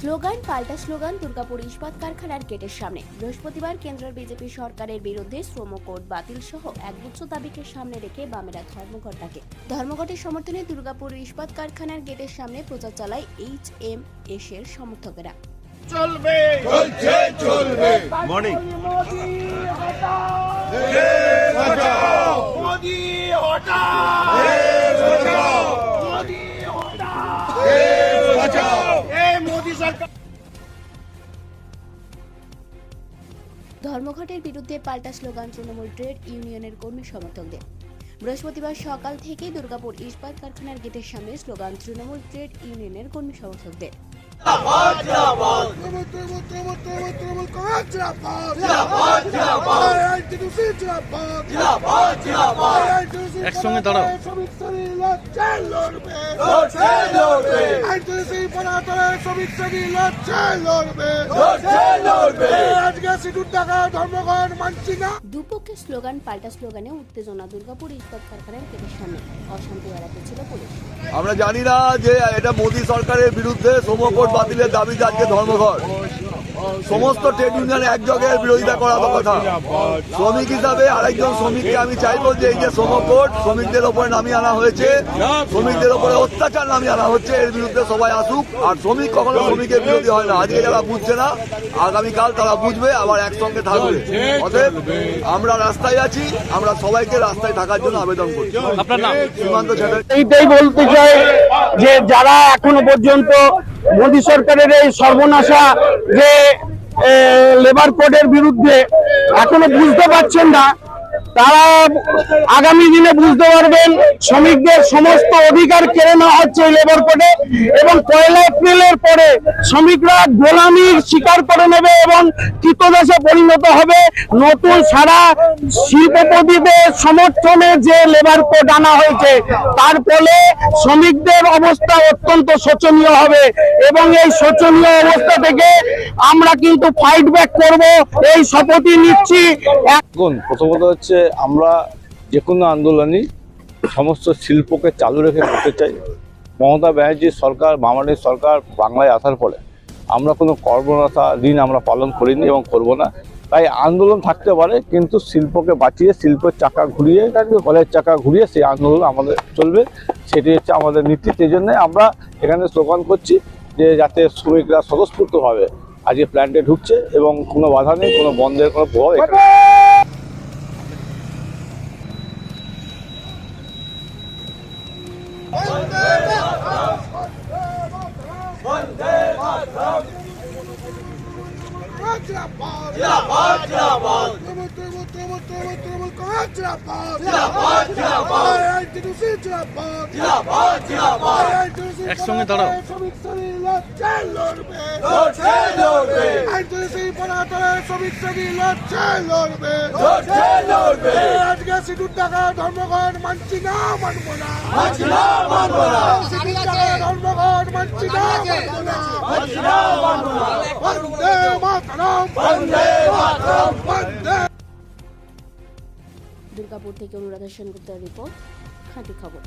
Slogan পাল্টা slogan Durgapur ইস্পাত কারখানার গেটের সামনে। বৃহস্পতিবার কেন্দ্রের বিজেপি সরকারের বিরুদ্ধে শ্রম কোড বাতিল সহ একগুচ্ছ দাবিকে সামনে রেখে বামেরা ধর্মঘটের সমর্থনে দুর্গাপুর ইস্পাত কারখানার গেটের সামনে প্রচার চালায় HMS এর সমর্থকেরা। চলবে চলছে চলবে মর্নিং মোদি হটাও মোদি হটাও এই মোদি সরকার। ধর্মঘটের বিরুদ্ধে পাল্টা স্লোগান তৃণমূল ট্রেড ইউনিয়নের কর্মী সমর্থকদের। বৃহস্পতিবার সকাল থেকেই দুর্গাপুর ইস্পাত কারখানার গেটের সামনে স্লোগান তৃণমূল ট্রেড ইউনিয়নের কর্মী সমর্থকদের। একসঙ্গে দাঁড়াও। দুপক্ষের স্লোগান পাল্টা স্লোগানে উত্তেজনা দুর্গাপুর ইস্পাত কারখানার গেটের সামনে। অশান্তি এড়াতে ছিল পুলিশ। আমরা জানি না যে এটা মোদী সরকারের বিরুদ্ধে শ্রম কোড বাতিলের দাবিতে আজকে ধর্মঘট। সমস্ত ট্রেড ইউনিয়ন একযোগে বিরোধিতা করার কথা। শ্রমিক হিসাবে আরেকজন শ্রমিককে আমি চাইবো যে এই যে শ্রম কোড শ্রমিকদের ওপরে নামিয়ে আনা হয়েছে, শ্রমিকদের ওপরে অত্যাচার নামিয়ে আনা হচ্ছে, এর বিরুদ্ধে সবাই আসুক। আর শ্রমিক কখনো শ্রমিকের বিরোধী হয় না। আজকে যারা বুঝছে না আগামীকাল তারা বুঝবে, আবার একসঙ্গে থাকবে। অতএব আমরা রাস্তায় আছি, আমরা সবাইকে রাস্তায় থাকার জন্য আবেদন করছি। আপনার নাম? সীমান্ত চ্যাটার্জি। এইটাই বলতে চাই যে যারা এখনো পর্যন্ত মোদী সরকারের এই সর্বনাশা যে লেবার কোডের বিরুদ্ধে এখনো বুঝতে পারছেন না, তারা আগামী দিনে বুঝতে পারবেন শ্রমিকদের সমস্ত অধিকার কেড়ে নেওয়া হচ্ছে এই লেবার কোডে, এবং 1 এপ্রিলের পরে শ্রমিকরা গোলামির স্বীকার করে নেবে এবং কৃতদাসে পরিণত হবে। নতুন সারা শিল্পপতিদের সমর্থনে যে লেবার কোড আনা হয়েছে তার ফলে শ্রমিকদের অবস্থা অত্যন্ত শোচনীয় হবে, এবং এই শোচনীয় অবস্থা থেকে আমরা কিন্তু ফাইট ব্যাক করব, এই শপথই নিচ্ছি। প্রথমত হচ্ছে আমরা যে কোনো আন্দোলনই সমস্ত শিল্পকে চালু রেখে করতে চাই। মমতা ব্যানার্জির সরকার, বামানির সরকার বাংলায় আসার পরে আমরা কোনো কর্মরতা দিন আমরা পালন করিনি এবং করব না। তাই আন্দোলন থাকতে পারে, কিন্তু শিল্পকে বাঁচিয়ে, শিল্পের চাকা ঘুরিয়ে, কলের চাকা ঘুরিয়ে সেই আন্দোলন আমাদের চলবে। সেটি হচ্ছে আমাদের নীতি। সেই জন্য আমরা এখানে স্লোগান করছি যে যাতে শ্রমিকরা স্বতঃস্ফূর্তভাবে আজকে প্ল্যান্টে ঢুকছে এবং কোনো বাধা নেই, কোনো বন্ধের কোনো প্রভাব একসঙ্গে দাঁড়াও। আজকে সিঁদুর টাকা ধর্মঘট মানছি না, মানবো না। ধর্মঘট মানছি না, মানবো না। বন্দে মাতরম, বন্দে মাতরম, বন্দে। দুর্গাপুর থেকে অনুরাধা সেনগুপ্তের রিপোর্ট, খাঁটি খবর।